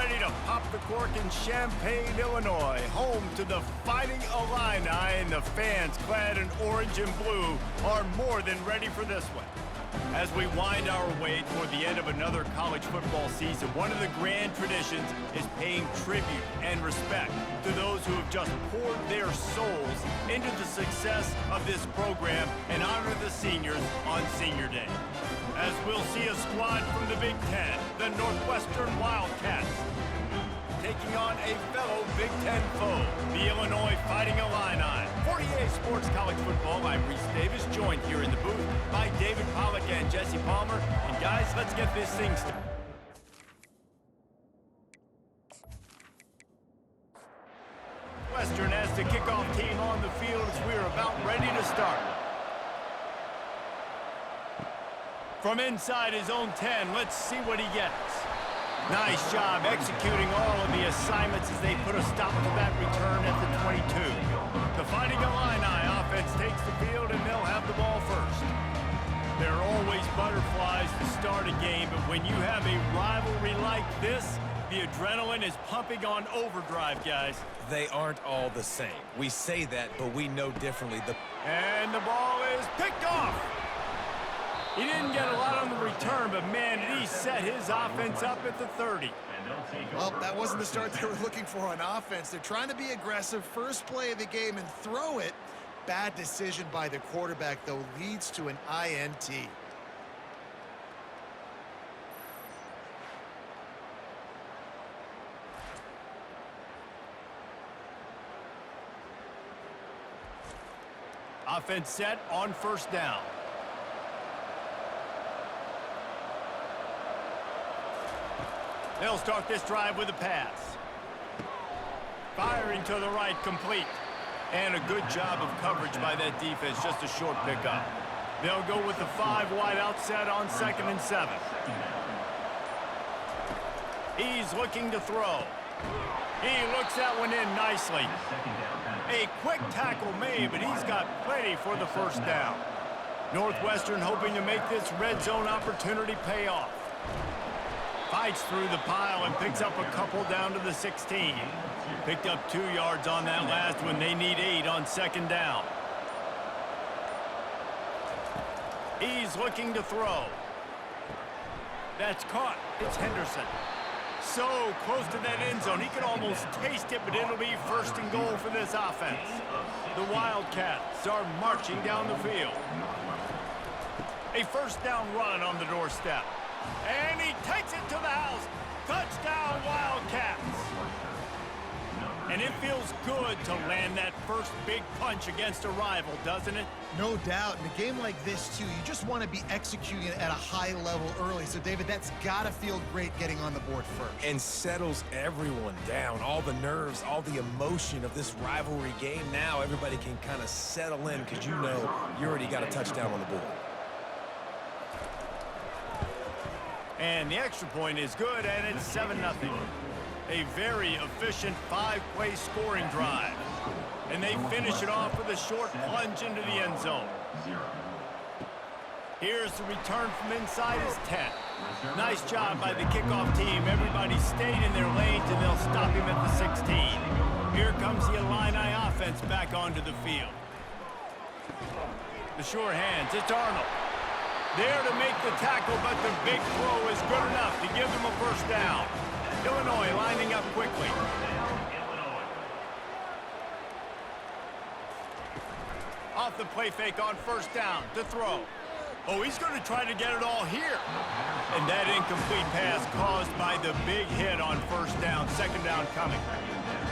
ready to pop the cork in Champaign, Illinois, home to the Fighting Illini, and the fans clad in orange and blue are more than ready for this one. As we wind our way toward the end of another college football season, one of the grand traditions is paying tribute and respect to those who have just poured their souls into the success of this program and honor the seniors on Senior Day. As we'll see a squad from the Big Ten, the Northwestern Wildcats, taking on a fellow Big Ten foe, the Illinois Fighting Illini. For EA Sports College Football, I'm Reese Davis, joined here in the booth by David Pollack and Jesse Palmer. And guys, let's get this thing started. Northwestern as the kickoff team on the field as we're about ready to start. From inside his own 10, let's see what he gets. Nice job executing all of the assignments as they put a stop to that return at the 22. The Fighting Illini offense takes the field and they'll have the ball first. There are always butterflies to start a game, but when you have a rivalry like this, the adrenaline is pumping on overdrive, guys. They aren't all the same. We say that, but we know differently. And the ball is picked off. He didn't get a lot on the return, but man, did he set his offense up at the 30. Well, that wasn't the start they were looking for on offense. They're trying to be aggressive, first play of the game, and throw it. Bad decision by the quarterback, though, leads to an INT. Offense set on first down. They'll start this drive with a pass. Firing to the right, complete. And a good job of coverage by that defense, just a short pickup. They'll go with the 5 wide outset on 2nd and 7. He's looking to throw. He looks that one in nicely. A quick tackle made, but he's got plenty for the first down. Northwestern hoping to make this red zone opportunity pay off. Fights through the pile and picks up a couple down to the 16. Picked up 2 yards on that last one. They need 8 on 2nd down. He's looking to throw. That's caught. It's Henderson. So close to that end zone. He can almost taste it, but it'll be 1st and goal for this offense. The Wildcats are marching down the field. A 1st down run on the doorstep. And he takes it to the house. Touchdown, Wildcats. And it feels good to land that first big punch against a rival, doesn't it? No doubt. In a game like this, too, you just want to be executing at a high level early. So, David, that's got to feel great getting on the board first. And settles everyone down. All the nerves, all the emotion of this rivalry game. Now everybody can kind of settle in because you know you already got a touchdown on the board. And the extra point is good, and it's 7-0. A very efficient 5-play scoring drive. And they finish it off with a short plunge into the end zone. Here's the return from inside his 10. Nice job by the kickoff team. Everybody stayed in their lanes, and they'll stop him at the 16. Here comes the Illini offense back onto the field. The sure hands, it's Arnold. There to make the tackle, but the big throw is good enough to give them a 1st down. Illinois lining up quickly. Off the play fake on 1st down to throw. Oh, he's going to try to get it all here. And that incomplete pass caused by the big hit on 1st down. 2nd down coming.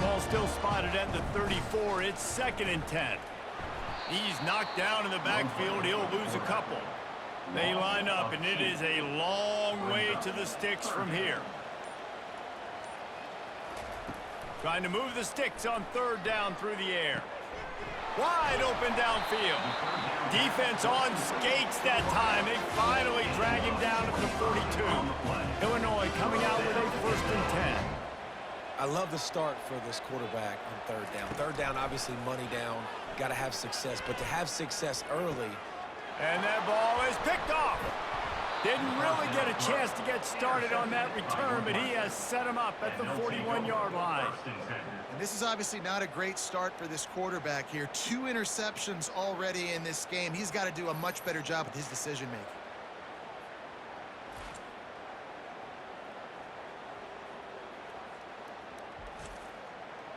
Ball still spotted at the 34. It's 2nd and 10. He's knocked down in the backfield. He'll lose a couple. They line up, and it is a long way to the sticks from here. Trying to move the sticks on 3rd down through the air. Wide open downfield. Defense on skates that time. They finally drag him down at the 42. Illinois coming out with a 1st and 10. I love the start for this quarterback on 3rd down. 3rd down, obviously money down. Got to have success, but to have success early. And that ball is picked off. Didn't really get a chance to get started on that return, but he has set him up at the 41-yard line. And this is obviously not a great start for this quarterback here. 2 interceptions already in this game. He's got to do a much better job with his decision-making.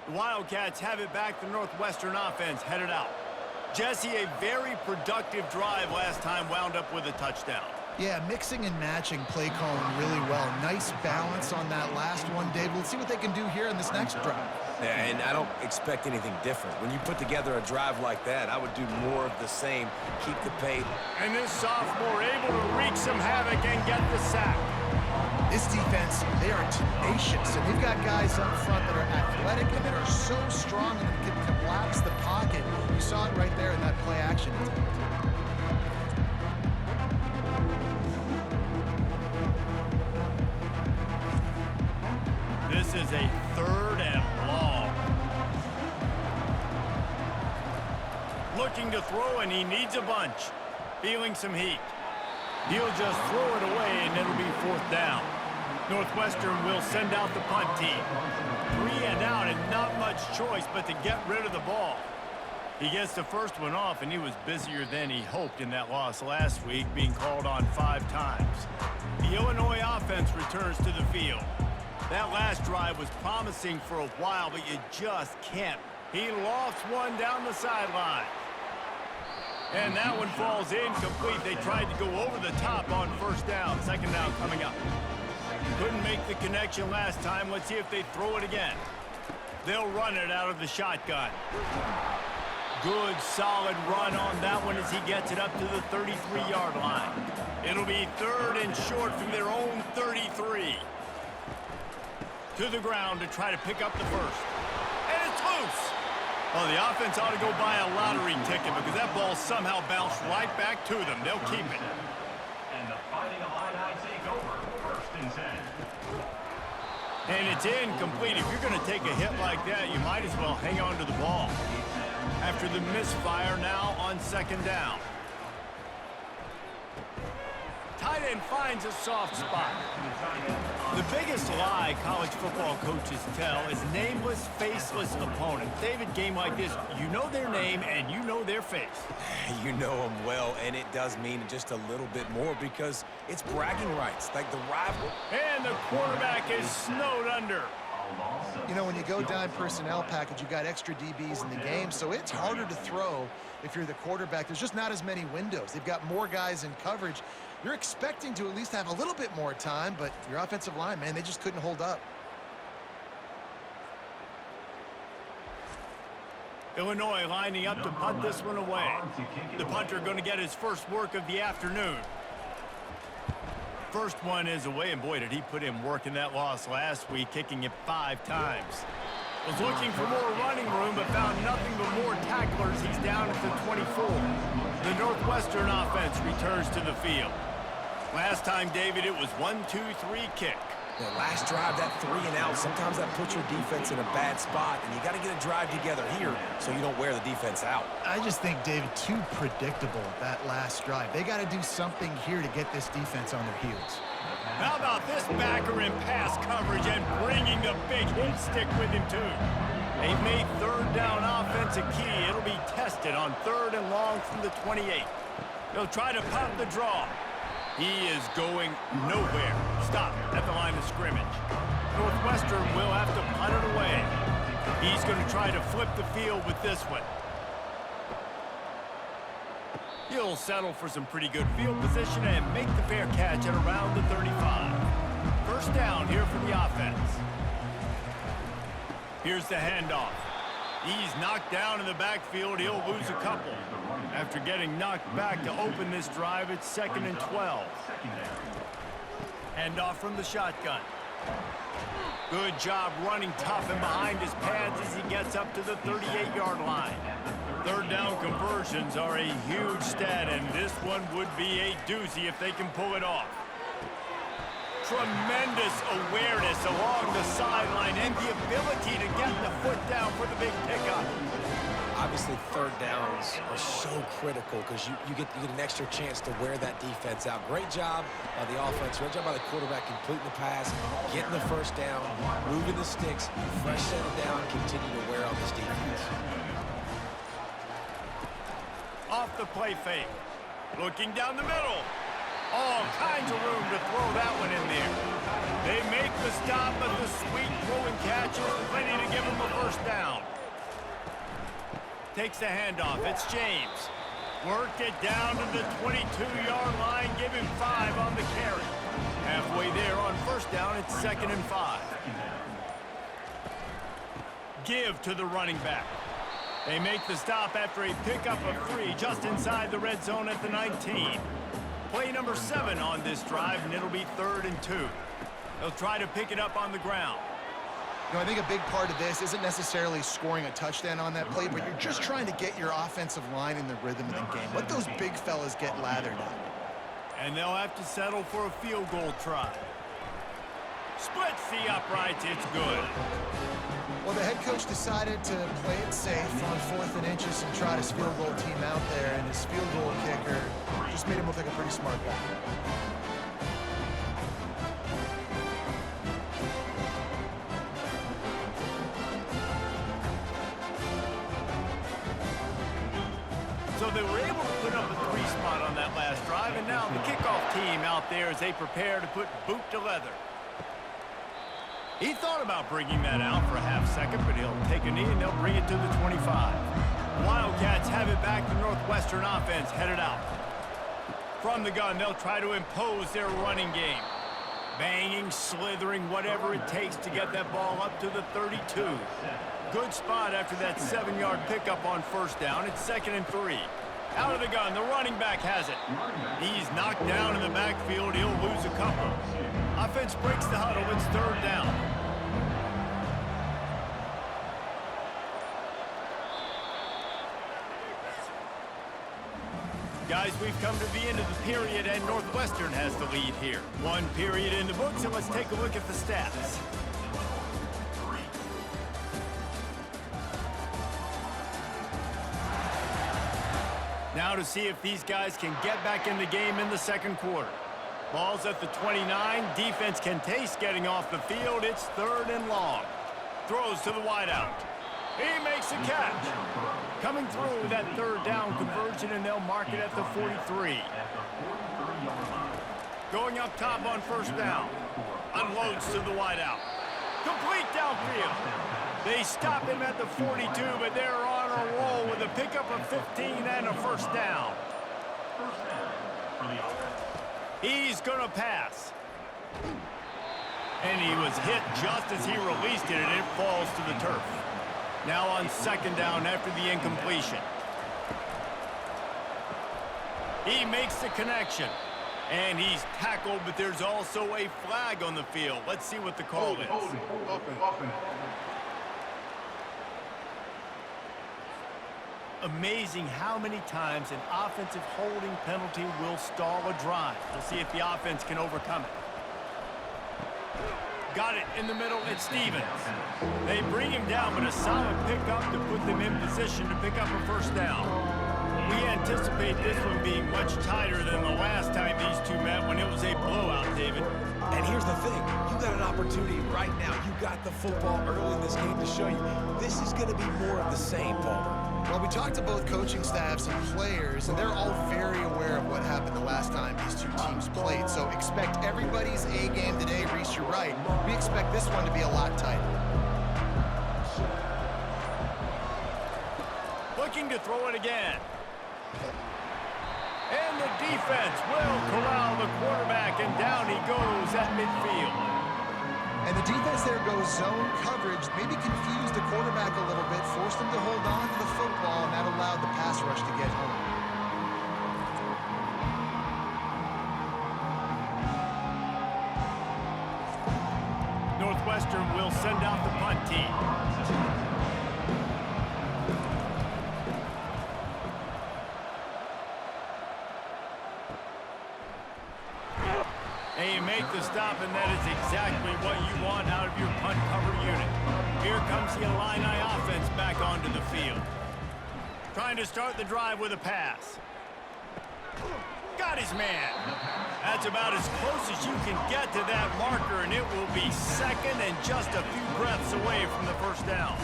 The Wildcats have it back. The Northwestern offense headed out. Jesse, a very productive drive last time, wound up with a touchdown. Yeah, mixing and matching play calling really well. Nice balance on that last one, Dave. Let's see what they can do here in this next drive. Yeah, and I don't expect anything different. When you put together a drive like that, I would do more of the same. Keep the pace. And this sophomore able to wreak some havoc and get the sack. This defense, they are tenacious, and they've got guys up front that are athletic and that are so strong and can collapse the pocket. You saw it right there in that play action attempt. This is a 3rd and long. Looking to throw, and he needs a bunch. Feeling some heat. He'll just throw it away, and it'll be 4th down. Northwestern will send out the punt team. 3 and out, and not much choice but to get rid of the ball. He gets the first one off, and he was busier than he hoped in that loss last week, being called on 5 times. The Illinois offense returns to the field. That last drive was promising for a while, but you just can't. He lofts one down the sideline. And that one falls incomplete. They tried to go over the top on 1st down. 2nd down coming up. Couldn't make the connection last time. Let's see if they throw it again. They'll run it out of the shotgun. Good, solid run on that one as he gets it up to the 33-yard line. It'll be 3rd and short from their own 33. To the ground to try to pick up the first. And it's loose. Oh, the offense ought to go buy a lottery ticket because that ball somehow bounced right back to them. They'll keep it. And the Fighting Illini take over 1st and 10. And it's incomplete. If you're going to take a hit like that, you might as well hang on to the ball. After the misfire, now on 2nd down. Tight end finds a soft spot. The biggest lie college football coaches tell is nameless, faceless opponents. David, game like this, you know their name and you know their face. You know them well, and it does mean just a little bit more because it's bragging rights, like the rival. And the quarterback is snowed under. You know, when you go down personnel package, you've got extra DBs in the game, so it's harder to throw if you're the quarterback. There's just not as many windows. They've got more guys in coverage. You're expecting to at least have a little bit more time, but your offensive line, man, they just couldn't hold up. Illinois lining up to punt this one away. The punter going to get his first work of the afternoon. First one is away, and boy, did he put in work in that loss last week, kicking it 5 times. Was looking for more running room, but found nothing but more tacklers. He's down at the 24. The Northwestern offense returns to the field. Last time, David, it was 1-2-3 kick. The last drive, that 3 and out, sometimes that puts your defense in a bad spot, and you got to get a drive together here so you don't wear the defense out. I just think, David, too predictable that last drive. They got to do something here to get this defense on their heels. How about this backer in pass coverage and bringing the big hit stick with him, too? They've made 3rd down offense a key. It'll be tested on 3rd and long from the 28. They'll try to pop the draw. He is going nowhere. Stop at the line of scrimmage. Northwestern will have to punt it away. He's going to try to flip the field with this one. He'll settle for some pretty good field position and make the fair catch at around the 35. 1st down here for the offense. Here's the handoff. He's knocked down in the backfield. He'll lose a couple. After getting knocked back to open this drive, it's 2nd and 12. Handoff from the shotgun. Good job running tough and behind his pads as he gets up to the 38-yard line. 3rd down conversions are a huge stat, and this one would be a doozy if they can pull it off. Tremendous awareness along the sideline and the ability to get the foot down for the big pickup. Obviously, third downs are so critical because you get an extra chance to wear that defense out. Great job by the offense. Great job by the quarterback completing the pass, getting the first down, moving the sticks, fresh set of down, continue to wear on this defense. Off the play fake. Looking down the middle. All kinds of room to throw that one in there. They make the stop, but the sweet throwing catch is plenty to give them a first down. Takes the handoff. It's James. Worked it down to the 22-yard line. Give him 5 on the carry. Halfway there on first down, it's 2nd and 5. Give to the running back. They make the stop after a pickup of 3 just inside the red zone at the 19. Play number 7 on this drive, and it'll be 3rd and 2. They'll try to pick it up on the ground. You know, I think a big part of this isn't necessarily scoring a touchdown on that play, but you're just trying to get your offensive line in the rhythm of the game. Let those big fellas get lathered up. And they'll have to settle for a field goal try. Splits the uprights. It's good. Well, the head coach decided to play it safe on 4th and inches and try his field goal team out there, and his field goal kicker just made him look like a pretty smart guy. So they were able to put up a 3 spot on that last drive, and now the kickoff team out there as they prepare to put boot to leather. He thought about bringing that out for a half-second, but he'll take a knee and they'll bring it to the 25. Wildcats have it back. The Northwestern offense headed out. From the gun, they'll try to impose their running game. Banging, slithering, whatever it takes to get that ball up to the 32. Good spot after that 7-yard pickup on first down. It's 2nd and 3. Out of the gun, the running back has it. He's knocked down in the backfield. He'll lose a couple. Offense breaks the huddle. It's 3rd down. Guys, we've come to the end of the period, and Northwestern has the lead here. 1 period in the books, and let's take a look at the stats. Now to see if these guys can get back in the game in the 2nd quarter. Ball's at the 29. Defense can taste getting off the field. It's 3rd and long. Throws to the wideout. He makes a catch. Coming through with that 3rd down conversion, and they'll mark it at the 43. Going up top on first down. Unloads to the wideout. Complete downfield. They stop him at the 42, but they're on a roll with a pickup of 15 and a first down. He's going to pass. And he was hit just as he released it, and it falls to the turf. Now on 2nd down after the incompletion. He makes the connection. And he's tackled, but there's also a flag on the field. Let's see what the call is. Amazing how many times an offensive holding penalty will stall a drive. We'll see if the offense can overcome it. Got it in the middle. It's Stevens. They bring him down, but a solid pickup to put them in position to pick up a first down. We anticipate this one being much tighter than the last time these two met when it was a blowout, David. And here's the thing. You got an opportunity right now. You got the football early in this game to show you this is going to be more of the same, Palmer. Well, we talked to both coaching staffs and players, and they're all very aware of what happened the last time these two teams played. So expect everybody's A game today. Reese, you're right. We expect this one to be a lot tighter. Looking to throw it again. And the defense will corral the quarterback, and down he goes at midfield. And the defense there goes zone coverage, maybe confused the quarterback a little bit, forced him to hold on to the football, and that allowed the pass rush to get home. Northwestern will send out the punt team. And you make the stop, and that is exactly what you want out of your punt cover unit. Here comes the Illini offense back onto the field. Trying to start the drive with a pass. Got his man. That's about as close as you can get to that marker, and it will be second and just a few breaths away from the first down.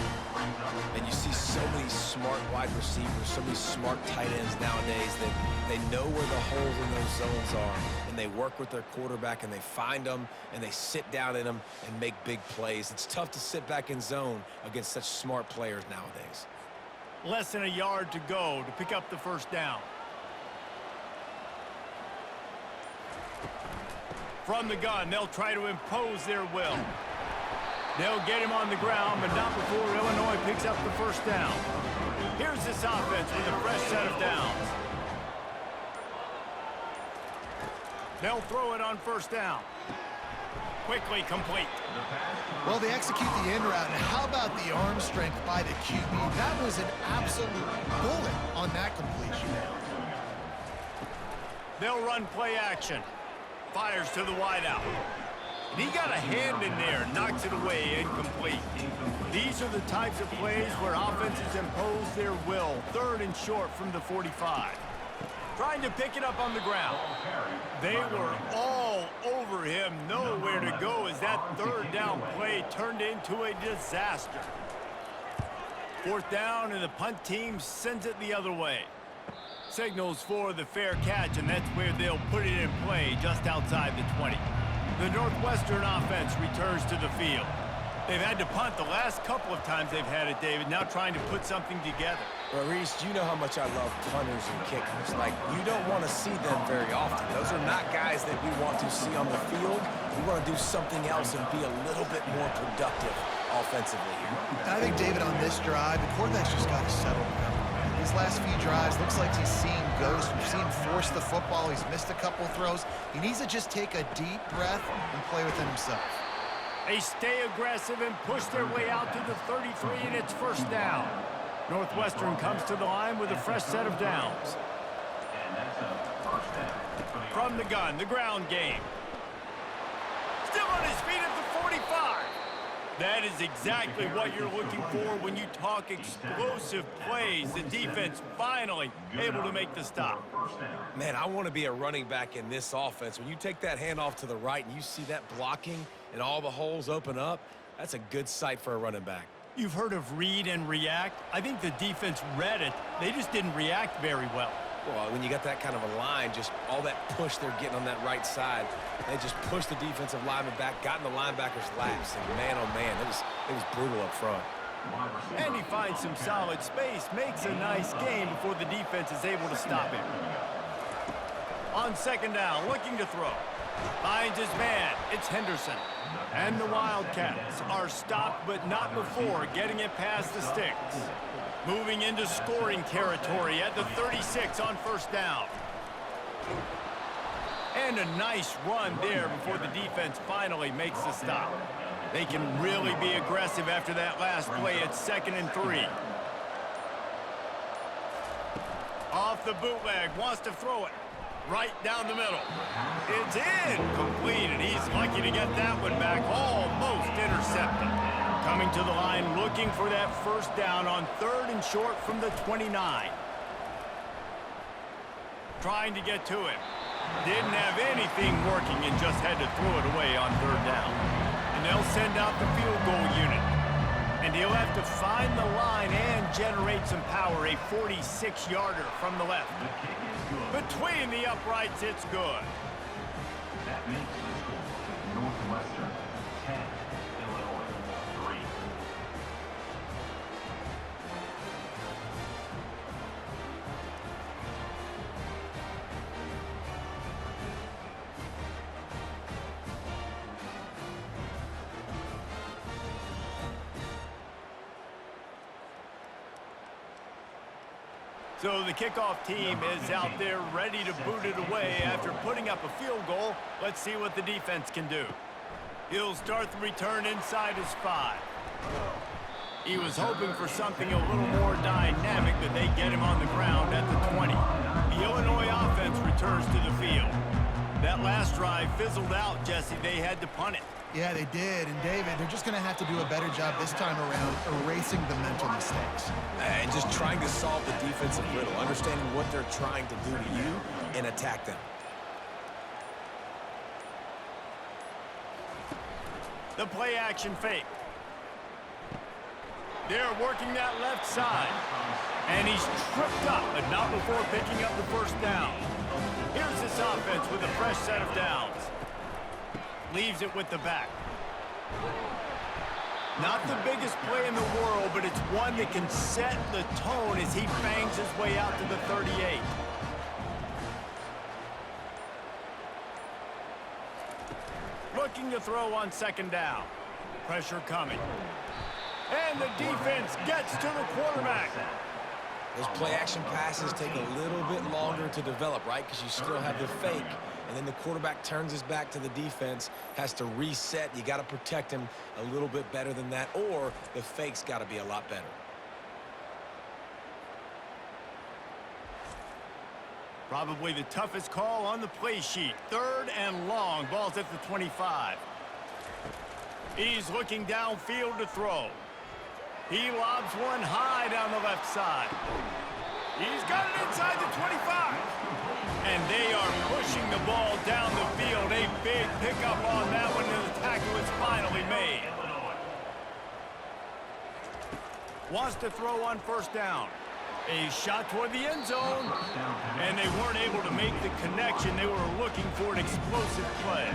And you see so many smart wide receivers, so many smart tight ends nowadays that they know where the holes in those zones are, and they work with their quarterback, and they find them, and they sit down in them and make big plays. It's tough to sit back in zone against such smart players nowadays. Less than a yard to go to pick up the first down. From the gun, they'll try to impose their will. They'll get him on the ground, but not before Illinois picks up the first down. Here's this offense with a fresh set of downs. They'll throw it on first down. Quickly complete. Well, they execute the in route, and how about the arm strength by the QB? That was an absolute bullet on that completion. They'll run play action. Fires to the wideout. And he got a hand in there, knocks it away, incomplete. These are the types of plays where offenses impose their will. Third and short from the 45. Trying to pick it up on the ground. They were all over him, nowhere to go as that third down play turned into a disaster. Fourth down, and the punt team sends it the other way. Signals for the fair catch, and that's where they'll put it in play just outside the 20. The Northwestern offense returns to the field. They've had to punt the last couple of times they've had it, David, now trying to put something together. Well, Reese, you know how much I love punters and kickers. Like, you don't want to see them very often. Those are not guys that we want to see on the field. We want to do something else and be a little bit more productive offensively here. I think, David, on this drive, the quarterback's just got to settle down. These last few drives, looks like he's seen ghosts. We've seen him force the football. He's missed a couple throws. He needs to just take a deep breath and play within himself. They stay aggressive and push their way out to the 33, and it's first down. Northwestern comes to the line with a fresh set of downs. From the gun, the ground game. Still on his feet at the 45. That is exactly what you're looking for when you talk explosive plays. The defense finally able to make the stop. Man, I want to be a running back in this offense. When you take that handoff to the right and you see that blocking and all the holes open up, that's a good sight for a running back. You've heard of read and react. I think the defense read it. They just didn't react very well. Well, when you got that kind of a line, just all that push they're getting on that right side, they just pushed the defensive lineman back, got in the linebacker's laps, and man, oh man, it was brutal up front. And he finds some solid space, makes a nice gain before the defense is able to stop him. On second down, looking to throw. Finds his man, it's Henderson. And the Wildcats are stopped, but not before getting it past the sticks. Moving into scoring territory at the 36 on first down. And a nice run there before the defense finally makes the stop. They can really be aggressive after that last play at 2nd and 3. Off the bootleg, wants to throw it. Right down the middle. It's incomplete, and he's lucky to get that one back. Almost intercepted. Coming to the line, looking for that first down on 3rd and short from the 29. Trying to get to it. Didn't have anything working and just had to throw it away on 3rd down. And they'll send out the field goal unit. And he'll have to find the line and generate some power. A 46-yarder from the left. Between the uprights, it's good. That makes the score Northwestern 10, Illinois 3. So the kickoff team is out there ready to boot it away after putting up a field goal. Let's see what the defense can do. He'll start the return inside his 5. He was hoping for something a little more dynamic, but they get him on the ground at the 20. The Illinois offense returns to the field. That last drive fizzled out, Jesse. They had to punt it. Yeah, they did. And, David, they're just going to have to do a better job this time around erasing the mental mistakes. And just trying to solve the defensive riddle, understanding what they're trying to do to you and attack them. The play action fake. They're working that left side. And he's tripped up, but not before picking up the first down. Here's this offense with a fresh set of downs. Leaves it with the back. Not the biggest play in the world, but it's one that can set the tone as he bangs his way out to the 38. Looking to throw on second down. Pressure coming. And the defense gets to the quarterback. Those play-action passes take a little bit longer to develop, right? Because you still have the fake, and then the quarterback turns his back to the defense, has to reset. You got to protect him a little bit better than that, or the fake's got to be a lot better. Probably the toughest call on the play sheet. 3rd and long. Ball's at the 25. He's looking downfield to throw. He lobs one high down the left side. He's got it inside the 25. And they are pushing the ball down the field. A big pickup on that one, and the tackle is finally made. Wants to throw on first down. A shot toward the end zone. And they weren't able to make the connection. They were looking for an explosive play.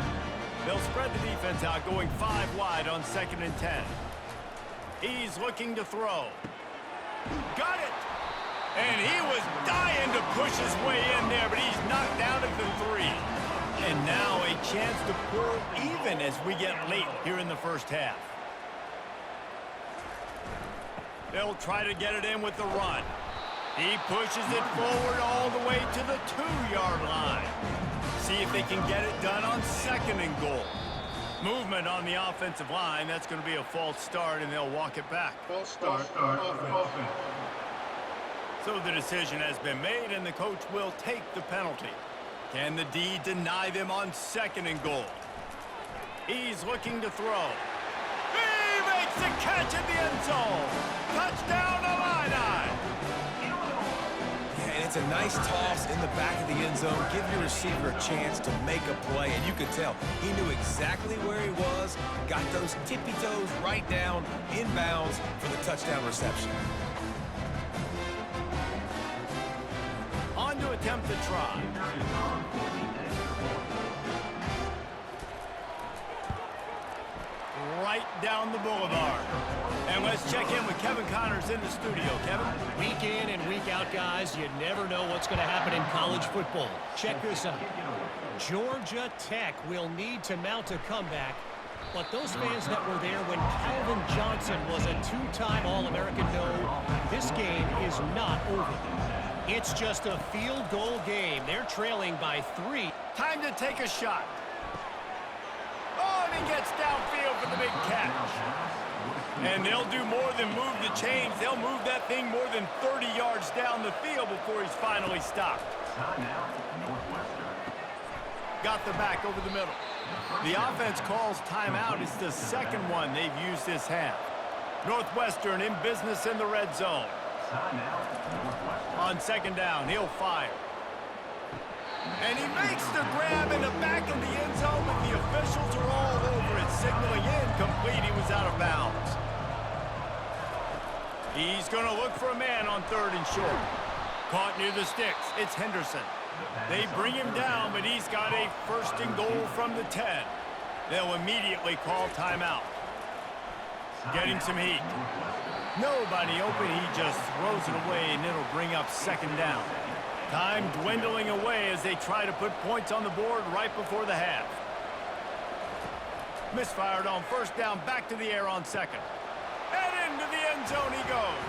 They'll spread the defense out, going 5 wide on 2nd and 10. He's looking to throw. Got it! And he was dying to push his way in there, but he's knocked down at the 3. And now a chance to pull even as we get late here in the first half. They'll try to get it in with the run. He pushes it forward all the way to the 2-yard line. See if they can get it done on 2nd and goal. Movement on the offensive line. That's going to be a false start, and they'll walk it back. False start. Offense. So the decision has been made, and the coach will take the penalty. Can the D deny them on 2nd and goal? He's looking to throw. He makes the catch in the end zone. Touchdown, Illini. And it's a nice toss in the back of the end zone. Give your receiver a chance to make a play, and you could tell he knew exactly where he was, got those tippy toes right down, inbounds for the touchdown reception. On to attempt the try. Right down the boulevard. And let's check in with Kevin Connors in the studio. Kevin? Week in and week out, guys, you never know what's going to happen in college football. Check this out. Georgia Tech will need to mount a comeback, but those fans that were there when Calvin Johnson was a 2-time All-American know this game is not over. It's just a field goal game. They're trailing by 3. Time to take a shot. Oh, and he gets downfield for the big catch. And they'll do more than move the chains. They'll move that thing more than 30 yards down the field before he's finally stopped. Northwestern. Got the back over the middle. The offense calls timeout. It's the second one they've used this half. Northwestern in business in the red zone. On 2nd down, he'll fire. And he makes the grab in the back of the end zone, but the officials are all over it, signaling incomplete. He was out of bounds. He's going to look for a man on 3rd and short. Caught near the sticks. It's Henderson. They bring him down, but he's got a 1st and goal from the 10. They'll immediately call timeout. Getting some heat. Nobody open. He just throws it away, and it'll bring up 2nd down. Time dwindling away as they try to put points on the board right before the half. Misfired on 1st down, back to the air on 2nd. And into the end zone he goes.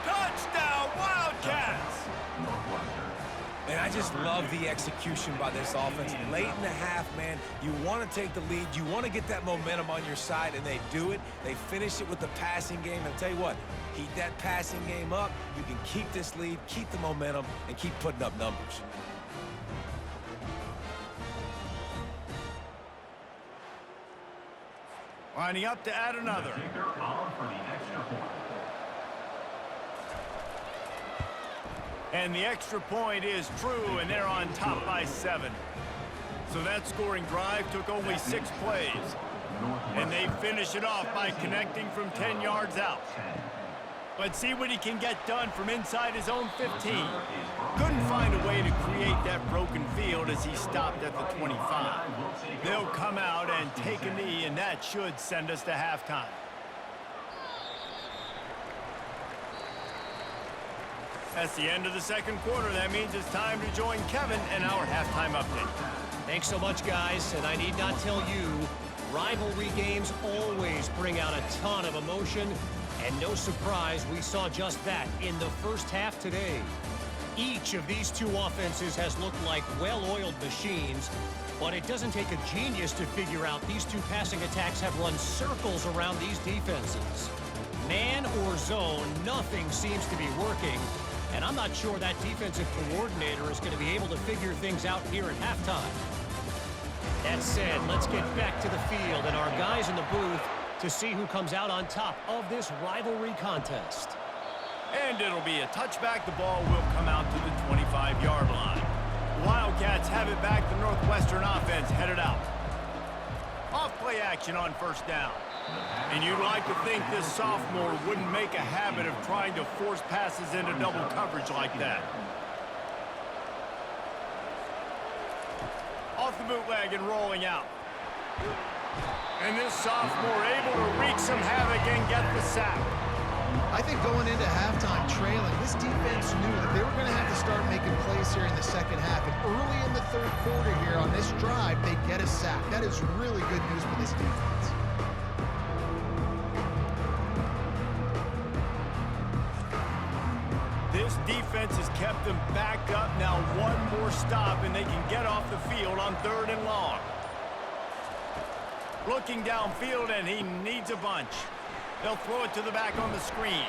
Touchdown, Wildcats! And I just love the execution by this offense. Late in the half, man, you want to take the lead. You want to get that momentum on your side, and they do it. They finish it with the passing game. And I'll tell you what, keep that passing game up. You can keep this lead, keep the momentum, and keep putting up numbers. Lining up to add another. Kicker on for the extra point. And the extra point is true, and they're on top by 7. So that scoring drive took only 6 plays. And they finish it off by connecting from 10 yards out. Let's see what he can get done from inside his own 15. Couldn't find a way to create that broken field as he stopped at the 25. They'll come out and take a knee, and that should send us to halftime. That's the end of the second quarter. That means it's time to join Kevin in our halftime update. Thanks so much, guys, and I need not tell you, rivalry games always bring out a ton of emotion, and no surprise, we saw just that in the first half today. Each of these two offenses has looked like well-oiled machines, but it doesn't take a genius to figure out these two passing attacks have run circles around these defenses. Man or zone, nothing seems to be working, and I'm not sure that defensive coordinator is going to be able to figure things out here at halftime. That said, let's get back to the field and our guys in the booth to see who comes out on top of this rivalry contest. And it'll be a touchback. The ball will come out to the 25-yard line. Wildcats have it back. The Northwestern offense headed out. Off-play action on first down. And you'd like to think this sophomore wouldn't make a habit of trying to force passes into double coverage like that. Off the bootleg and rolling out. And this sophomore able to wreak some havoc and get the sack. I think going into halftime trailing, this defense knew that they were going to have to start making plays here in the second half. And early in the third quarter here on this drive, they get a sack. That is really good news for this defense. This defense has kept them backed up. Now one more stop, and they can get off the field on 3rd and long. Looking downfield, and he needs a bunch. They'll throw it to the back on the screen.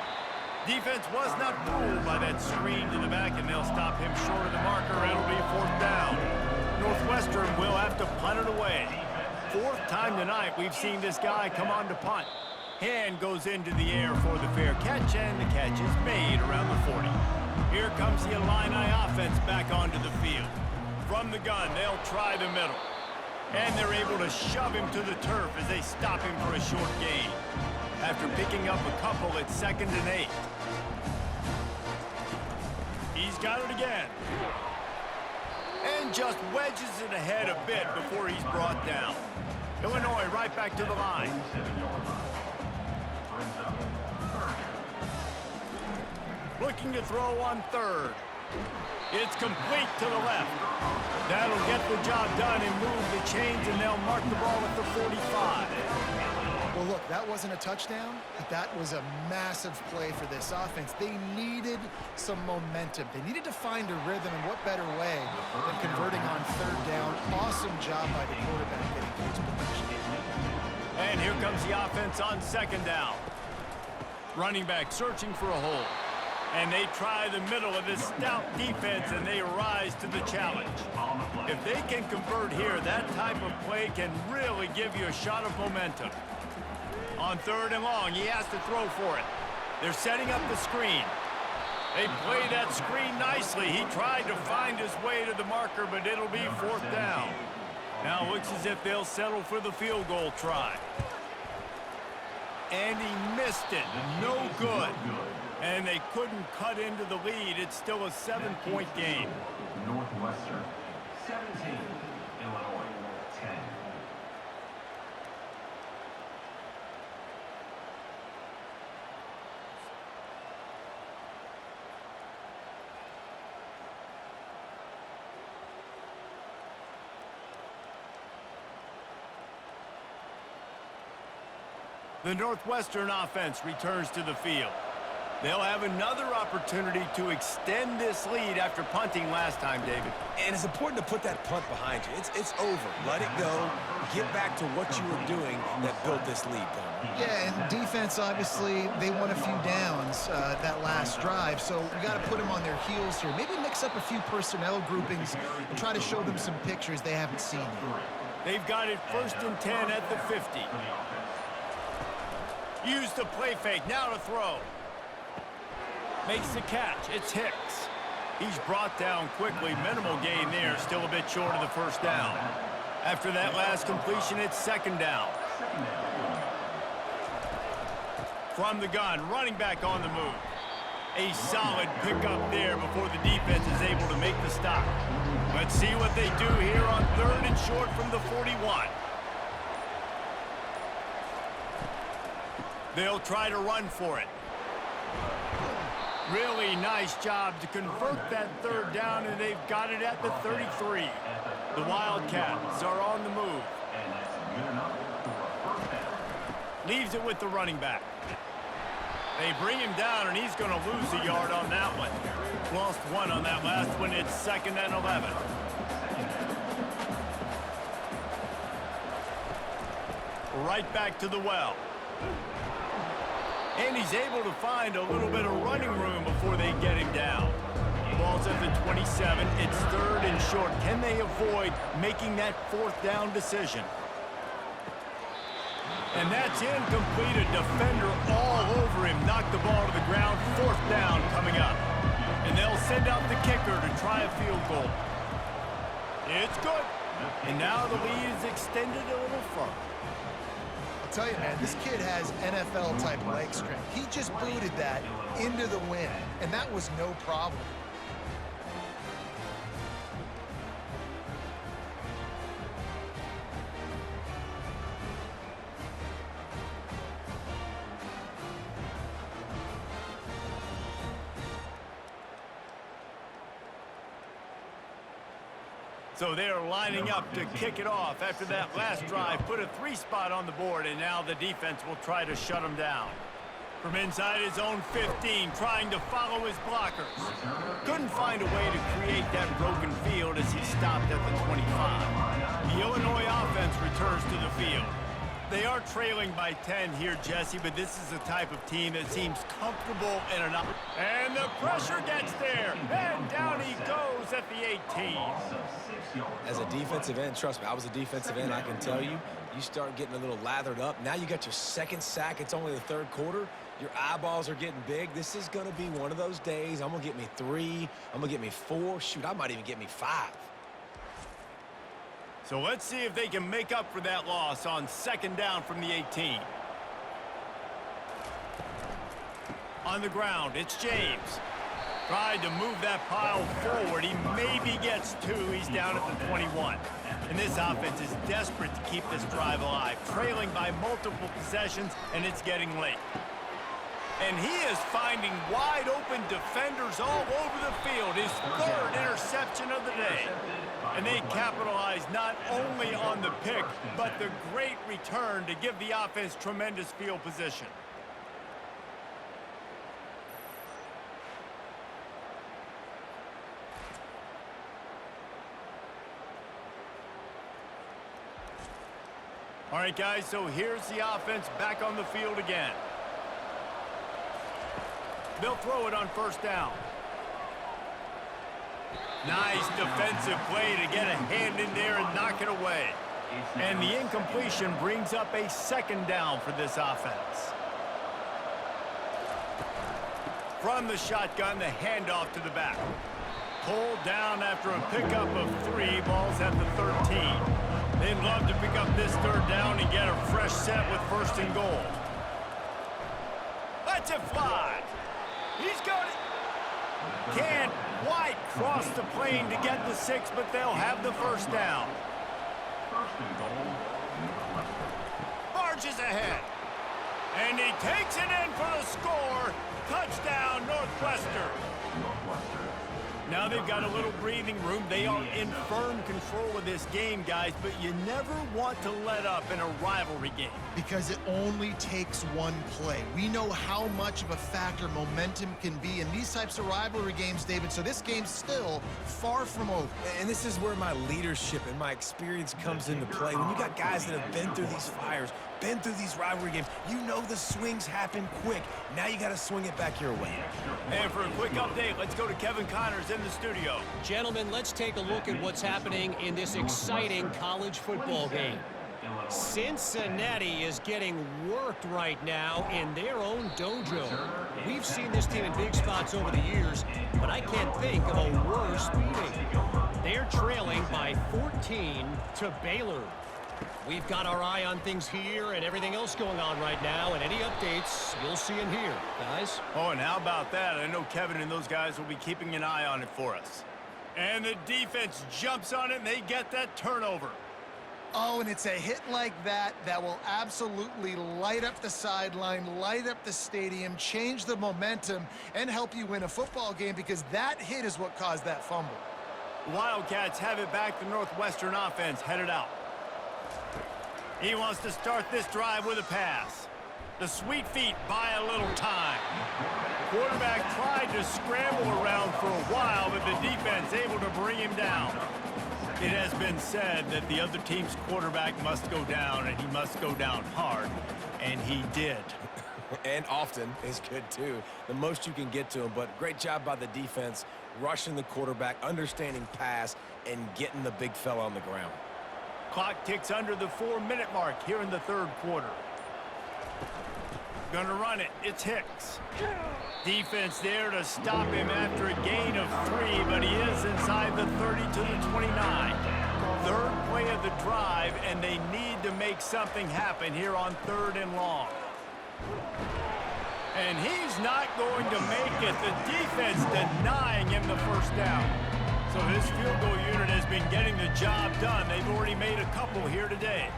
Defense was not fooled by that screen to the back, and they'll stop him short of the marker. It'll be 4th down. Northwestern will have to punt it away. 4th time tonight we've seen this guy come on to punt. Hand goes into the air for the fair catch, and the catch is made around the 40. Here comes the Illini offense back onto the field. From the gun, they'll try the middle. And they're able to shove him to the turf as they stop him for a short gain. After picking up a couple, it's 2nd and 8. He's got it again. And just wedges it ahead a bit before he's brought down. Illinois right back to the line. Looking to throw on 3rd. It's complete to the left. That'll get the job done and move the chains, and they'll mark the ball at the 45. Well, look, that wasn't a touchdown, but that was a massive play for this offense. They needed some momentum. They needed to find a rhythm, and what better way than converting on 3rd down. Awesome job by the quarterback getting to his position. And here comes the offense on 2nd down. Running back searching for a hole. And they try the middle of this stout defense, and they rise to the challenge. If they can convert here, that type of play can really give you a shot of momentum. On 3rd and long, he has to throw for it. They're setting up the screen. They play that screen nicely. He tried to find his way to the marker, but it'll be 4th down. Now it looks as if they'll settle for the field goal try. And he missed it. No good. And they couldn't cut into the lead. It's still a 7-point game. Northwestern 17, Illinois 10. The Northwestern offense returns to the field. They'll have another opportunity to extend this lead after punting last time, David. And it's important to put that punt behind you. It's over. Let it go. Get back to what you were doing that built this lead, Tom. Yeah, and defense, obviously, they won a few downs that last drive, so we got to put them on their heels here. Maybe mix up a few personnel groupings and try to show them some pictures they haven't seen yet. They've got it 1st and 10 at the 50. Use the play fake. Now to throw. Makes the catch. It's Hicks. He's brought down quickly. Minimal gain there. Still a bit short of the first down. After that last completion, it's second down. From the gun, running back on the move. A solid pickup there before the defense is able to make the stop. Let's see what they do here on 3rd and short from the 41. They'll try to run for it. Really nice job to convert that 3rd down, and they've got it at the 33. The Wildcats are on the move. Leaves it with the running back. They bring him down, and he's going to lose a yard on that one. Lost 1 on that last one. It's 2nd and 11. Right back to the well. And he's able to find a little bit of running room before they get him down. Ball's at the 27. It's 3rd and short. Can they avoid making that 4th down decision? And that's incomplete. A defender all over him. Knocked the ball to the ground. 4th down coming up. And they'll send out the kicker to try a field goal. It's good. And now the lead is extended a little further. I'll tell you, man, this kid has NFL-type leg strength. He just booted that into the wind, and that was no problem. So they're lining up to kick it off after that last drive. Put a 3 spot on the board, and now the defense will try to shut them down. From inside his own 15, trying to follow his blockers. Couldn't find a way to create that broken field as he stopped at the 25. The Illinois offense returns to the field. They are trailing by 10 here, Jesse, but this is the type of team that seems comfortable in an up. And the pressure gets there, and down he goes at the 18. As a defensive end, trust me, I was a defensive end, I can tell you, you start getting a little lathered up. Now you got your 2nd sack. It's only the 3rd quarter. Your eyeballs are getting big. This is going to be one of those days. I'm going to get me 3. I'm going to get me 4. Shoot, I might even get me 5. So let's see if they can make up for that loss on 2nd down from the 18. On the ground, it's James. Tried to move that pile forward. He maybe gets 2. He's down at the 21. And this offense is desperate to keep this drive alive, trailing by multiple possessions, and it's getting late. And he is finding wide open defenders all over the field. His 3rd interception of the day. And they capitalize not only on the pick, but the great return to give the offense tremendous field position. All right, guys, so here's the offense back on the field again. They'll throw it on 1st down. Nice defensive play to get a hand in there and knock it away. And the incompletion brings up a 2nd down for this offense. From the shotgun, the handoff to the back. Pulled down after a pickup of 3. Ball's at the 13. They'd love to pick up this 3rd down and get a fresh set with 1st and goal. Let's it fly. He's got it. Can't quite cross the plane to get the 6, but they'll have the 1st down. 1st and goal. Barges ahead. And he takes it in for the score. Touchdown, Northwestern. Now they've got a little breathing room. They are in firm control of this game, guys, but you never want to let up in a rivalry game. Because it only takes one play. We know how much of a factor momentum can be in these types of rivalry games, David, so this game's still far from over. And this is where my leadership and my experience comes into play. When you got guys that have been through these fires, been through these rivalry games, you know the swings happen quick. Now you got to swing it back your way. And for a quick update, let's go to Kevin Connors in the studio. Gentlemen, let's take a look at what's happening in this exciting college football game. Cincinnati is getting worked right now in their own dojo. We've seen this team in big spots over the years, but I can't think of a worse beating. They're trailing by 14 to Baylor. We've got our eye on things here and everything else going on right now, and any updates you'll see in here, guys. Oh, and how about that? I know Kevin and those guys will be keeping an eye on it for us. And the defense jumps on it, and they get that turnover. Oh, and it's a hit like that that will absolutely light up the sideline, light up the stadium, change the momentum, and help you win a football game, because that hit is what caused that fumble. Wildcats have it back. The Northwestern offense headed out. He wants to start this drive with a pass. The sweet feet buy a little time. Quarterback tried to scramble around for a while, but the defense able to bring him down. It has been said that the other team's quarterback must go down, and he must go down hard, and he did. And often is good, too. The most you can get to him, but great job by the defense, rushing the quarterback, understanding pass, and getting the big fella on the ground. Clock ticks under the 4-minute mark here in the third quarter. Gonna run it. It's Hicks. Defense there to stop him after a gain of 3, but he is inside the 30 to the 29. Third play of the drive, and they need to make something happen here on 3rd and long. And he's not going to make it. The defense denying him the first down. So his field goal unit has been getting the job done. They've already made a couple here today.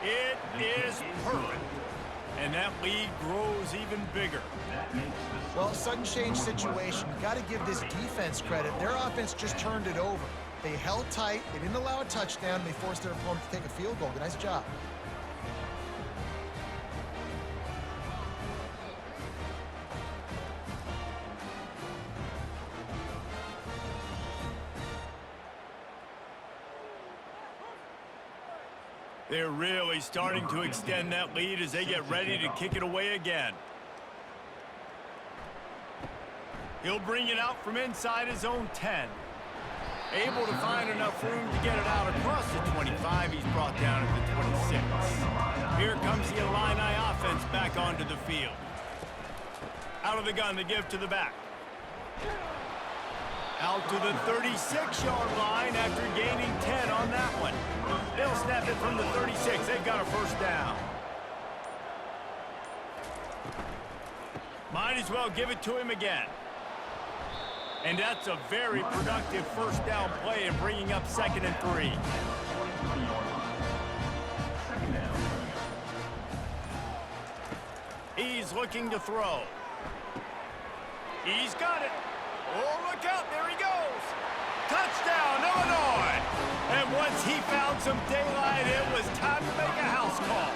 It is perfect. And that lead grows even bigger. Well, sudden change situation. You got to give this defense credit. Their offense just turned it over. They held tight. They didn't allow a touchdown. They forced their opponent to take a field goal. Nice job. They're really starting to extend that lead as they get ready to kick it away again. He'll bring it out from inside his own 10. Able to find enough room to get it out across the 25. He's brought down at the 26. Here comes the Illini offense back onto the field. Out of the gun to give to the back. Out to the 36-yard line after gaining 10 on that one. They'll snap it from the 36. They've got a first down. Might as well give it to him again. And that's a very productive first down play and bringing up 2nd and 3. He's looking to throw. He's got it. Oh, look out. There he goes. Touchdown, Illinois. And once he found some daylight, it was time to make a house call.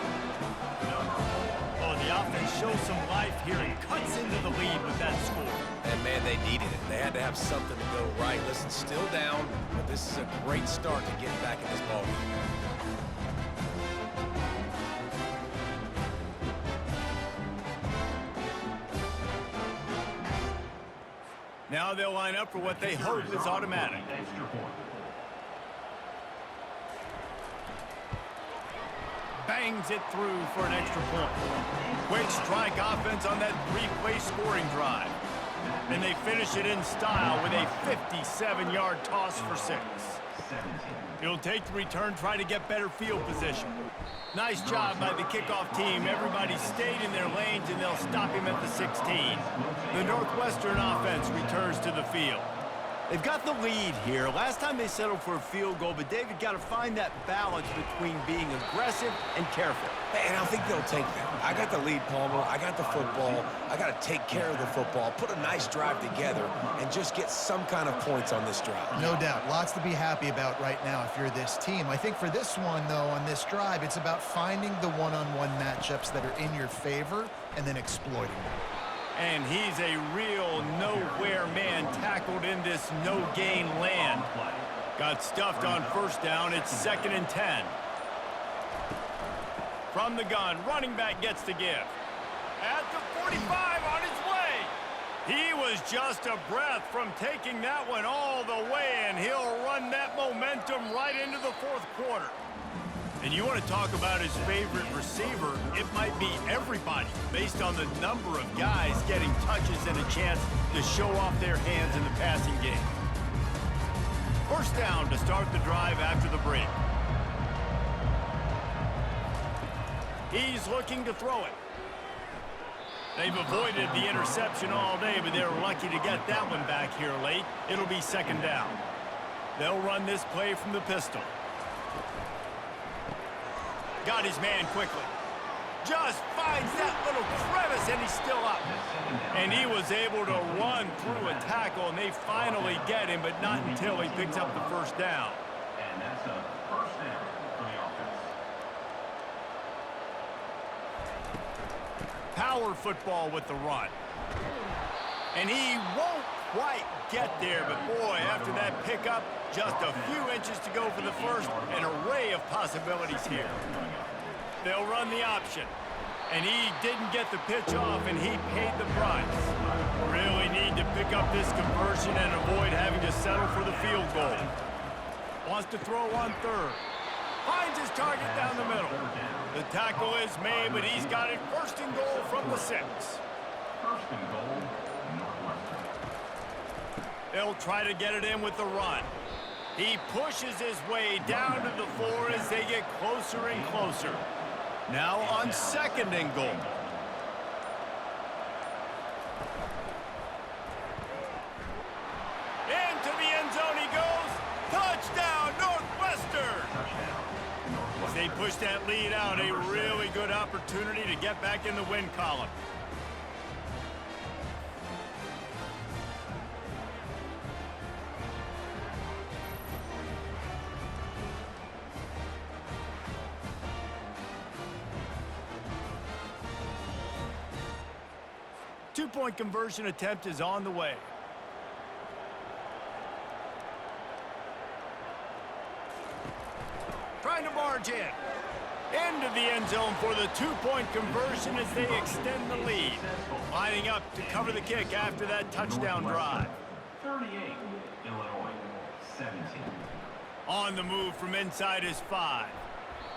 Oh, the offense shows some life here and cuts into the lead with that score. And, man, they needed it. They had to have something to go right. Listen, still down, but this is a great start to getting back in this ballgame. Now they'll line up for what they hope is automatic. Bangs it through for an extra point. Quick strike offense on that 3-play scoring drive. And they finish it in style with a 57-yard toss for 6. He'll take the return, try to get better field position. Nice job by the kickoff team. Everybody stayed in their lanes, and they'll stop him at the 16. The Northwestern offense returns to the field. They've got the lead here. Last time they settled for a field goal, but David got to find that balance between being aggressive and careful. And I think they'll take that. I got the lead, Palmer. I got the football. I got to take care of the football, put a nice drive together, and just get some kind of points on this drive. No doubt. Lots to be happy about right now if you're this team. I think for this one, though, on this drive, it's about finding the one-on-one matchups that are in your favor and then exploiting them. And he's a real nowhere man tackled in this no-gain land. Got stuffed on first down. It's 2nd and 10. From the gun, running back gets the give. At the 45 on his way. He was just a breath from taking that one all the way, and he'll run that momentum right into the 4th quarter. And you want to talk about his favorite receiver, it might be everybody based on the number of guys getting touches and a chance to show off their hands in the passing game. First down to start the drive after the break. He's looking to throw it. They've avoided the interception all day, but they're lucky to get that one back here late. It'll be second down. They'll run this play from the pistol. Got his man quickly. Just finds that little crevice, and he's still up. And he was able to run through a tackle, and they finally get him, but not until he picks up the first down. And that's a first down for the offense. Power football with the run. And he won't quite get there, but boy, after that pickup, just a few inches to go for the first. An array of possibilities here. They'll run the option. And he didn't get the pitch off, and he paid the price. Really need to pick up this conversion and avoid having to settle for the field goal. Wants to throw on third. Finds his target down the middle. The tackle is made, but he's got it first and goal from the 6. First and goal, Northwestern. They'll try to get it in with the run. He pushes his way down to the 4 as they get closer and closer. Now on second and goal. Into the end zone he goes. Touchdown, Northwestern! As they push that lead out, a really good opportunity to get back in the win column. Two-point conversion attempt is on the way. Trying to barge in. Into the end zone for the two-point conversion as they extend the lead. Lining up to cover the kick after that touchdown drive. 38, Illinois, 17. On On the move from inside his 5.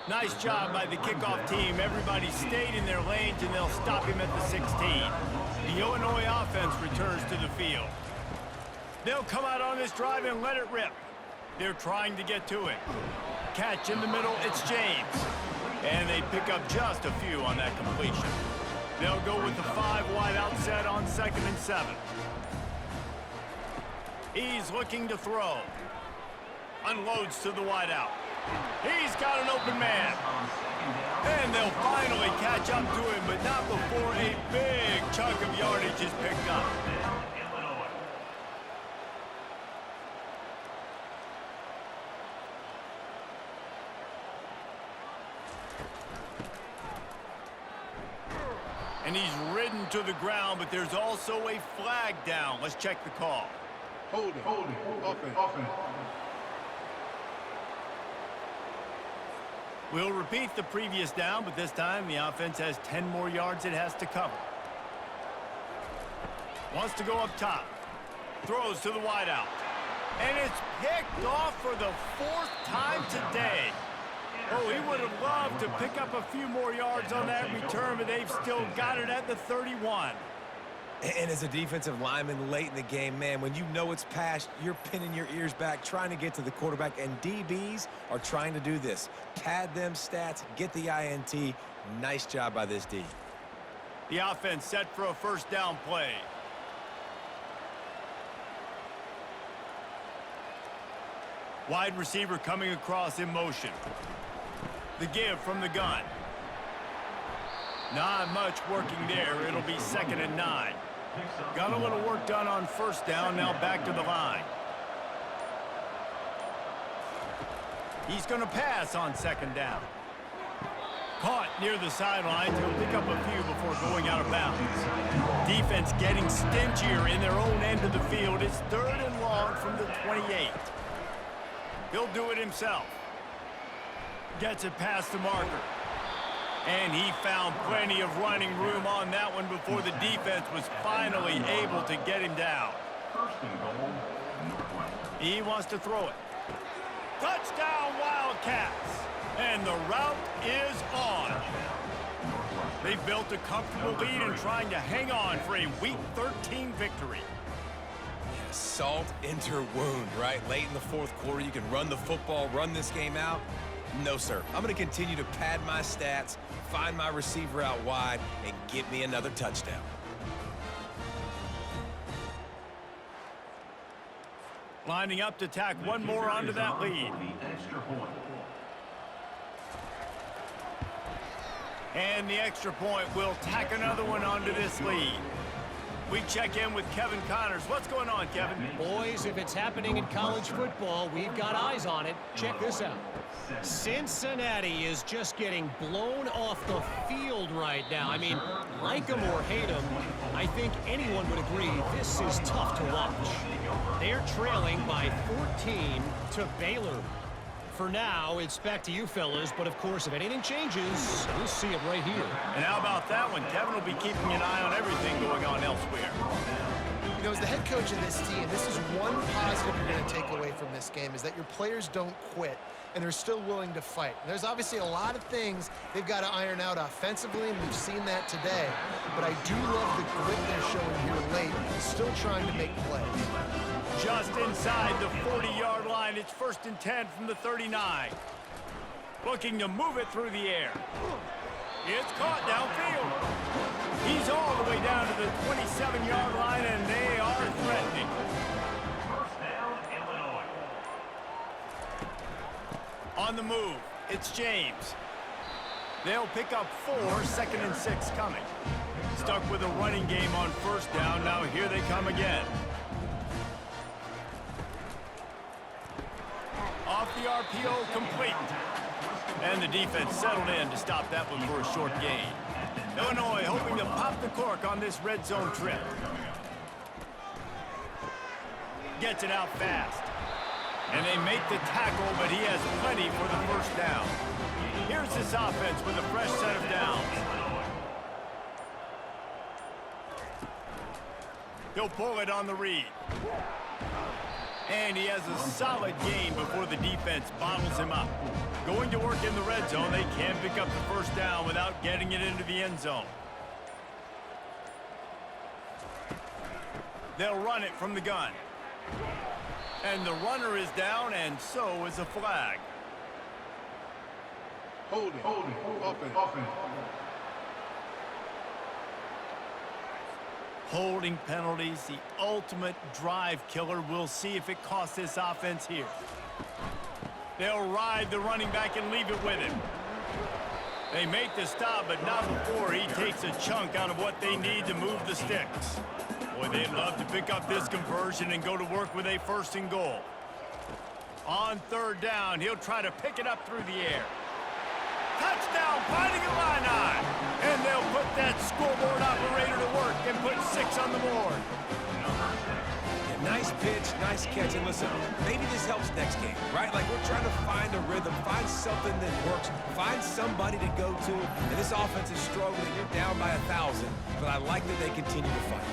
Nice job by the kickoff team. Everybody stayed in their lanes, and they'll stop him at the 16. The Illinois offense returns to the field. They'll come out on this drive and let it rip. They're trying to get to it. Catch in the middle, it's James. And they pick up just a few on that completion. They'll go with the 5 wide out set on second and 7. He's looking to throw. Unloads to the wide out. He's got an open man. And they'll finally catch up to him, but not before a big chunk of yardage is picked up. And he's ridden to the ground, but there's also a flag down. Let's check the call. Hold it. Offense. We'll repeat the previous down, but this time the offense has 10 more yards it has to cover. Wants to go up top. Throws to the wideout. And it's picked off for the 4th time today. Oh, he would have loved to pick up a few more yards on that return, but they've still got it at the 31. And as a defensive lineman late in the game, man, when you know it's past, you're pinning your ears back, trying to get to the quarterback, and DBs are trying to do this. Pad them stats, get the INT. Nice job by this D. The offense set for a first down play. Wide receiver coming across in motion. The give from the gun. Not much working there. It'll be second and 9. Got a little work done on first down, now back to the line. He's going to pass on second down. Caught near the sidelines. He'll pick up a few before going out of bounds. Defense getting stingier in their own end of the field. It's 3rd and long from the 28. He'll do it himself. Gets it past the marker. And he found plenty of running room on that one before the defense was finally able to get him down. First and goal, Northwestern. He wants to throw it. Touchdown, Wildcats! And the route is on. They've built a comfortable lead and trying to hang on for a Week 13 victory. Yeah, salt into wound, right? Late in the fourth quarter, you can run the football, run this game out. No, sir. I'm going to continue to pad my stats, find my receiver out wide, and get me another touchdown. Lining up to tack one more onto that lead. And the extra point will tack another one onto this lead. We check in with Kevin Connors. What's going on, Kevin? Boys, if it's happening in college football, we've got eyes on it. Check this out. Cincinnati is just getting blown off the field right now. I mean, like them or hate them, I think anyone would agree this is tough to watch. They're trailing by 14 to Baylor. For now, it's back to you fellas, but of course, if anything changes, we'll see it right here. And how about that one? Kevin will be keeping an eye on everything going on elsewhere. You know, as the head coach of this team, this is one positive you're going to take away from this game, is that your players don't quit, and they're still willing to fight. There's obviously a lot of things they've got to iron out offensively, and we've seen that today. But I do love the grit they're showing here late, still trying to make plays. Just inside the 40-yard line, it's 1st and 10 from the 39. Looking to move it through the air. It's caught downfield. He's all the way down to the 27-yard line, and they are threatening. First down, Illinois. On the move, it's James. They'll pick up 4, 2nd and 6 coming. Stuck with a running game on 1st down. Now here they come again. Off the RPO, complete. And the defense settled in to stop that one for a short gain. Illinois hoping to pop the cork on this red zone trip. Gets it out fast. And they make the tackle, but he has plenty for the 1st down. Here's this offense with a fresh set of downs. He'll pull it on the read. And he has a solid gain before the defense bottles him up. Going to work in the red zone, they can pick up the 1st down without getting it into the end zone. They'll run it from the gun. And the runner is down, and so is a flag. Holding. Offense. Holding penalties, the ultimate drive killer. We'll see if it costs this offense here. They'll ride the running back and leave it with him. They make the stop, but not before he takes a chunk out of what they need to move the sticks. Boy, they'd love to pick up this conversion and go to work with a 1st and goal. On 3rd down, he'll try to pick it up through the air. Touchdown, Fighting Illini! And they'll put that scoreboard operator to work and put 6 on the board. Yeah, nice pitch, nice catch. And listen, maybe this helps next game, right? Like, we're trying to find a rhythm, find something that works, find somebody to go to. And this offense is struggling. You're down by 1,000, but I like that they continue to fight.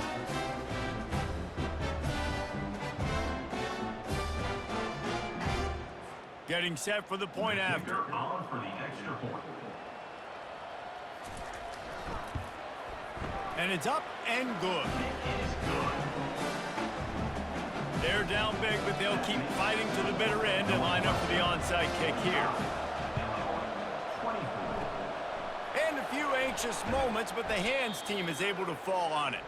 Getting set for the point after. On for the extra point. And it's up and good. They're down big, but they'll keep fighting to the bitter end and line up for the onside kick here. And a few anxious moments, but the hands team is able to fall on it.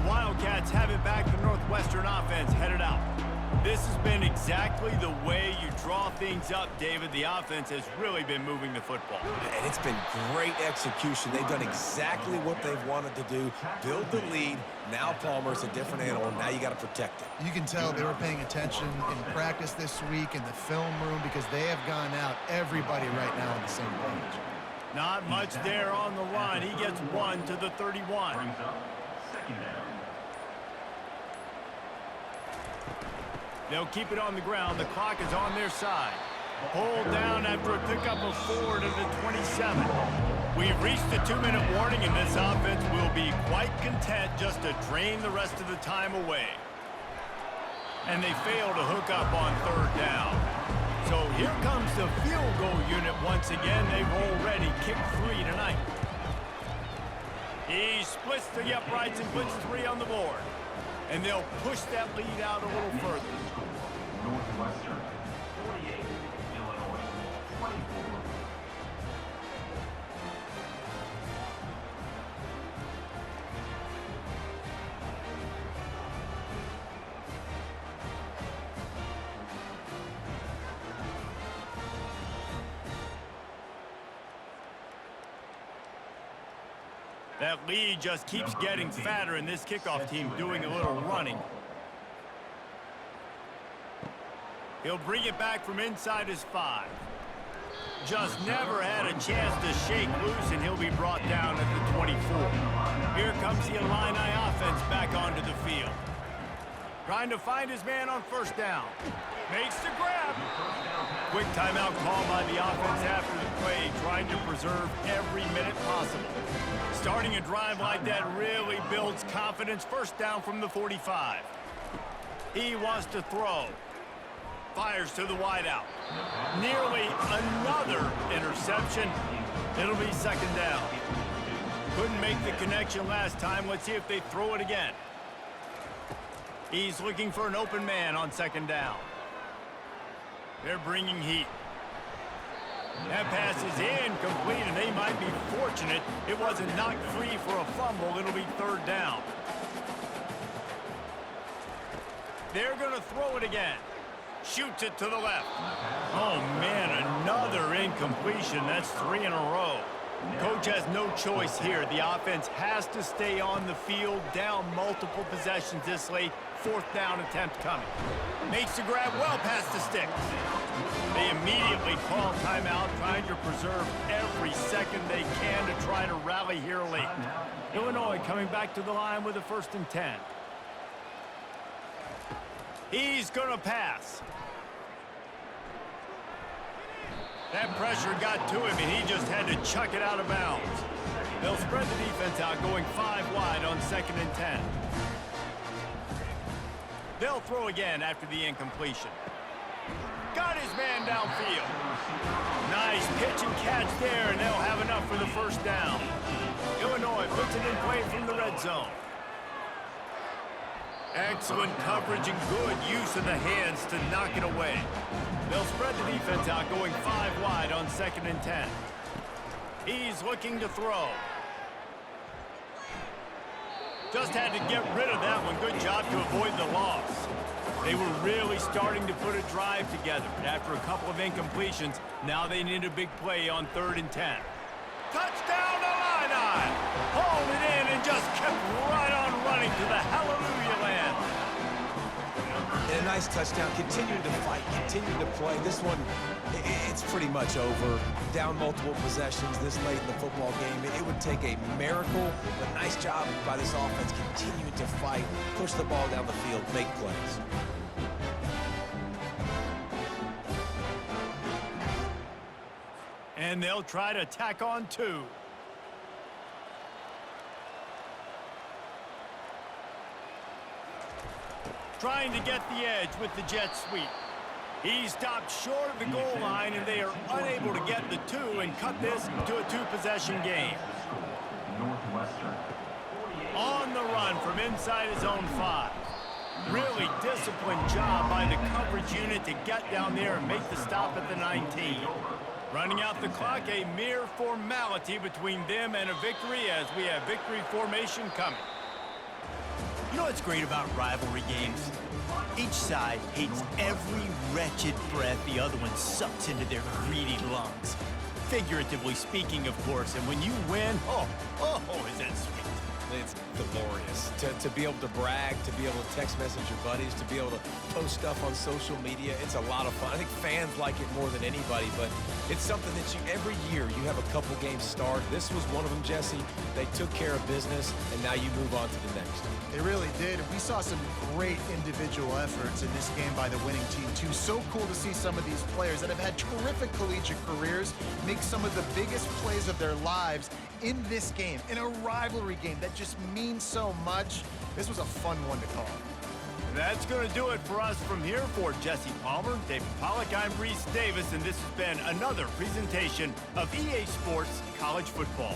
Wildcats have it back. The Northwestern offense headed out. This has been exactly the way you draw things up, David. The offense has really been moving the football. And it's been great execution. They've done exactly what they've wanted to do. Build the lead. Now Palmer's a different animal. Now you got to protect it. You can tell they were paying attention in practice this week in the film room, because they have gone out, everybody right now on the same page. Not much there on the line. He gets 1 to the 31. Brings up 2nd down. They'll keep it on the ground. The clock is on their side. Pulled down after a pickup of 4 to the 27. We've reached the 2-minute warning, and this offense will be quite content just to drain the rest of the time away. And they fail to hook up on 3rd down. So here comes the field goal unit once again. They've already kicked 3 tonight. He splits the uprights and puts 3 on the board. And they'll push that lead out a little further. Northwestern 48, Illinois 24. That lead just keeps getting fatter, and this kickoff team doing a little running. He'll bring it back from inside his 5. Just never had a chance to shake loose, and he'll be brought down at the 24. Here comes the Illini offense back onto the field. Trying to find his man on first down. Makes the grab. Quick timeout call by the offense after the play, trying to preserve every minute possible. Starting a drive like that really builds confidence. First down from the 45. He wants to throw. Fires to the wideout. Nearly another interception. It'll be second down. Couldn't make the connection last time. Let's see if they throw it again. He's looking for an open man on second down. They're bringing heat. That pass is incomplete, and they might be fortunate it wasn't knocked free for a fumble. It'll be third down. They're going to throw it again. Shoots it to the left. Oh, man, another incompletion. That's 3 in a row. Coach has no choice here. The offense has to stay on the field, down multiple possessions this late. Fourth down attempt coming. Makes the grab well past the sticks. They immediately call timeout, trying to preserve every second they can to try to rally here late. Illinois coming back to the line with a 1st and 10. He's going to pass. That pressure got to him, and he just had to chuck it out of bounds. They'll spread the defense out, going 5 wide on 2nd and 10. They'll throw again after the incompletion. Got his man downfield. Nice pitch and catch there, and they'll have enough for the first down. Illinois puts it in play from the red zone. Excellent coverage and good use of the hands to knock it away. They'll spread the defense out, going 5 wide on 2nd and 10. He's looking to throw. Just had to get rid of that one. Good job to avoid the loss. They were really starting to put a drive together. After a couple of incompletions, now they need a big play on 3rd and 10. Touchdown, Illini! Hauled it in and just kept right on running to the hallelujah land. And a nice touchdown. Continuing to fight, continuing to play. This one, it's pretty much over. Down multiple possessions this late in the football game. It would take a miracle, but nice job by this offense continuing to fight, push the ball down the field, make plays. And they'll try to tack on 2. Trying to get the edge with the jet sweep. He stopped short of the goal line, and they are unable to get the 2 and cut this to a 2-possession game. Northwestern On the run from inside his own 5. Really disciplined job by the coverage unit to get down there and make the stop at the 19. Running out the clock, a mere formality between them and a victory as we have victory formation coming. You know what's great about rivalry games? Each side hates every wretched breath the other one sucks into their greedy lungs. Figuratively speaking, of course, and when you win, oh, is that sweet. It's glorious to be able to brag, to be able to text message your buddies, to be able to post stuff on social media. It's a lot of fun. I think fans like it more than anybody, but it's something that every year you have a couple games start. This was one of them, Jesse. They took care of business, and now you move on to the next. They really did. We saw some great individual efforts in this game by the winning team, too. So cool to see some of these players that have had terrific collegiate careers make some of the biggest plays of their lives in this game, in a rivalry game that just means so much. This was a fun one to call. That's going to do it for us from here. For Jesse Palmer, David Pollack, I'm Reese Davis, and this has been another presentation of EA Sports College Football.